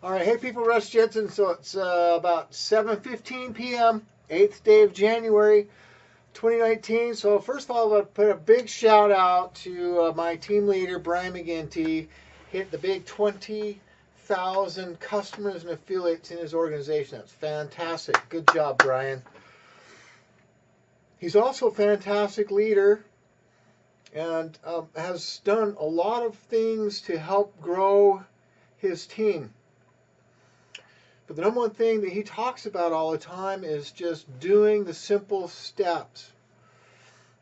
All right, hey people, Russ Jensen. So it's about 7:15 p.m., 8th day of January, 2019. So first of all, I put a big shout out to my team leader, Brian McGinty. Hit the big 20,000 customers and affiliates in his organization. That's fantastic. Good job, Brian. He's also a fantastic leader and has done a lot of things to help grow his team. But the number one thing that he talks about all the time is just doing the simple steps.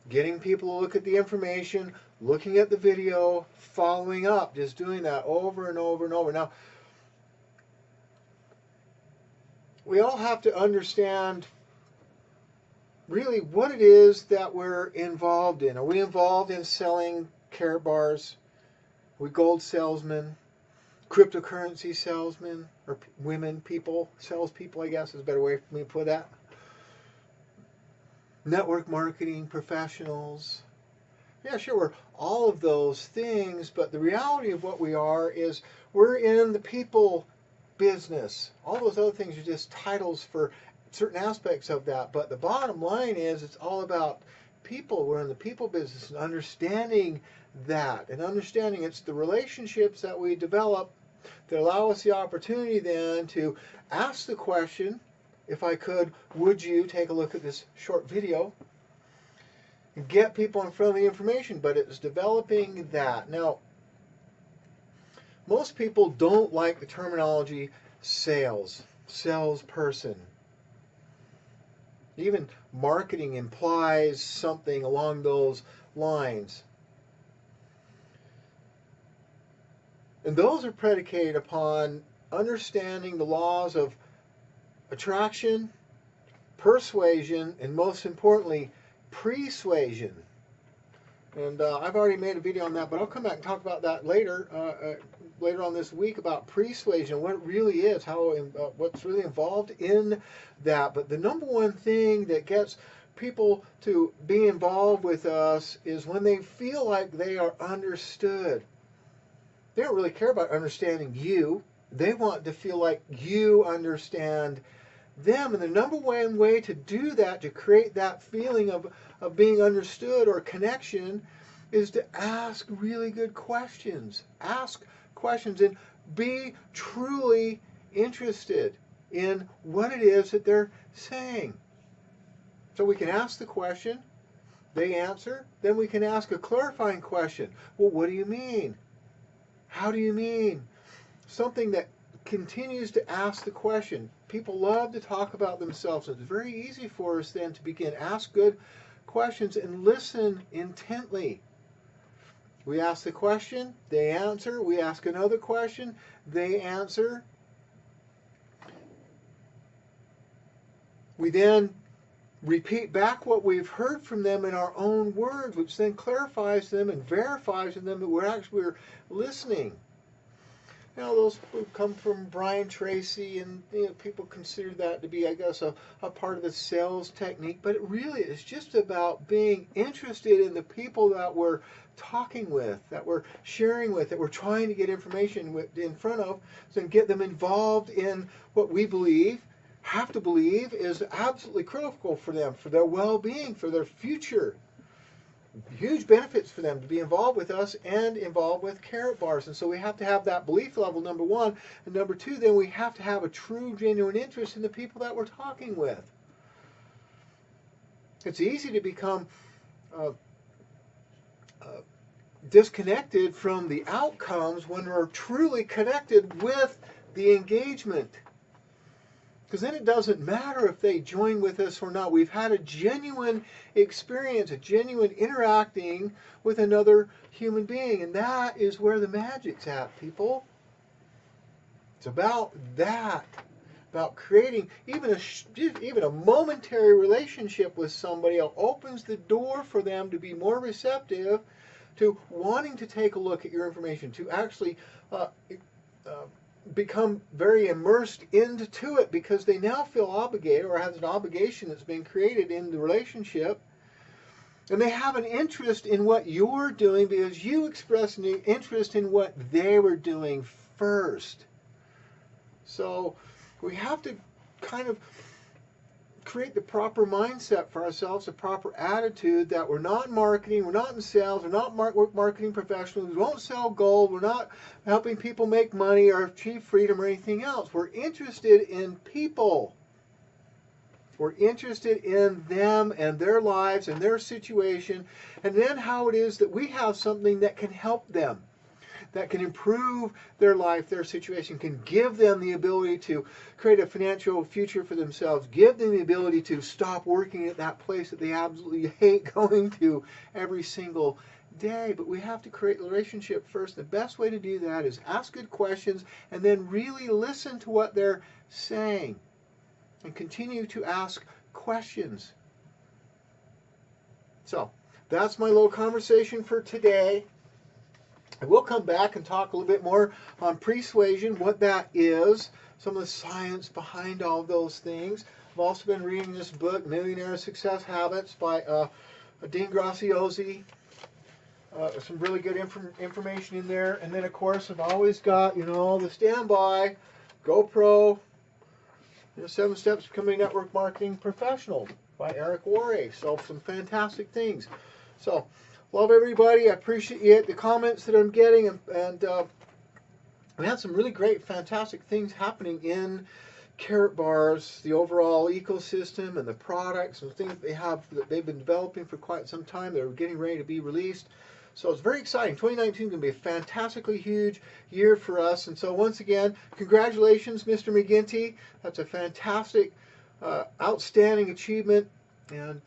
Getting people to look at the information, looking at the video, following up, just doing that over and over and over. Now, we all have to understand really what it is that we're involved in. Are we involved in selling carrot bars? Are we gold salesmen? Cryptocurrency salesmen? Or women, people, salespeople, I guess is a better way for me to put that. Network marketing professionals. Yeah, sure, we're all of those things, but the reality of what we are is we're in the people business. All those other things are just titles for certain aspects of that, but the bottom line is it's all about people. We're in the people business and understanding that and understanding it's the relationships that we develop that allow us the opportunity then to ask the question, if I could, would you take a look at this short video and get people in front of the information? But it's developing that. Now, most people don't like the terminology salesperson. Even marketing implies something along those lines. And those are predicated upon understanding the laws of attraction, persuasion, and most importantly, persuasion. And I've already made a video on that, but I'll come back and talk about that later on this week about persuasion, what it really is, how what's really involved in that. But the number one thing that gets people to be involved with us is when they feel like they are understood. They don't really care about understanding you. They want to feel like you understand them. And the number one way to do that, to create that feeling of being understood or connection, is to ask really good questions. Ask questions and be truly interested in what it is that they're saying. So we can ask the question, they answer, then we can ask a clarifying question. Well, what do you mean? How do you mean? Something that continues to ask the question. People love to talk about themselves. It's very easy for us then to begin ask good questions and listen intently. We ask the question, they answer. We ask another question, they answer. We then repeat back what we've heard from them in our own words, which then clarifies them and verifies in them that we're listening. Now, those come from Brian Tracy, and people consider that to be, I guess, a part of the sales technique. But it really is just about being interested in the people that we're talking with, that we're sharing with, that we're trying to get information in front of, so get them involved in what we have to believe is absolutely critical for them, for their well-being, for their future. Huge benefits for them to be involved with us and involved with carrot bars. And so we have to have that belief level, number one. And number two, then we have to have a true, genuine interest in the people that we're talking with. It's easy to become disconnected from the outcomes when we're truly connected with the engagement. Because then it doesn't matter if they join with us or not. We've had a genuine experience, a genuine interacting with another human being. And that is where the magic's at, people. It's about that. About creating even a momentary relationship with somebody else opens the door for them to be more receptive to wanting to take a look at your information, to actually become very immersed into it because they now feel obligated or have an obligation that's been created in the relationship, and they have an interest in what you're doing because you expressed an interest in what they were doing first. So we have to kind of create the proper mindset for ourselves, the proper attitude that we're not in marketing, we're not in sales, we're not marketing professionals, we won't sell gold, we're not helping people make money or achieve freedom or anything else. We're interested in people. We're interested in them and their lives and their situation, and then how it is that we have something that can help them, that can improve their life, their situation, can give them the ability to create a financial future for themselves, give them the ability to stop working at that place that they absolutely hate going to every single day. But we have to create a relationship first. The best way to do that is ask good questions and then really listen to what they're saying and continue to ask questions. So that's my little conversation for today. I will come back and talk a little bit more on persuasion, what that is, some of the science behind all of those things. I've also been reading this book, Millionaire Success Habits by Dean Graziosi. Some really good information in there. And then, of course, I've always got, the standby, GoPro, 7 Steps to Becoming a Network Marketing Professional by Eric Worre. So some fantastic things. So love everybody. I appreciate the comments that I'm getting, and we had some really great, fantastic things happening in Carrot Bars, the overall ecosystem and the products and things that they've been developing for quite some time. They're getting ready to be released. So it's very exciting. 2019 is going to be a fantastically huge year for us. And so once again, congratulations, Mr. McGinty. That's a fantastic, outstanding achievement. And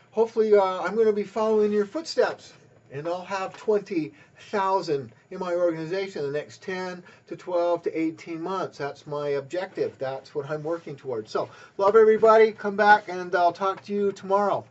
hopefully I'm going to be following your footsteps. And I'll have 20,000 in my organization in the next 10 to 12 to 18 months. That's my objective. That's what I'm working towards. So love everybody. Come back and I'll talk to you tomorrow.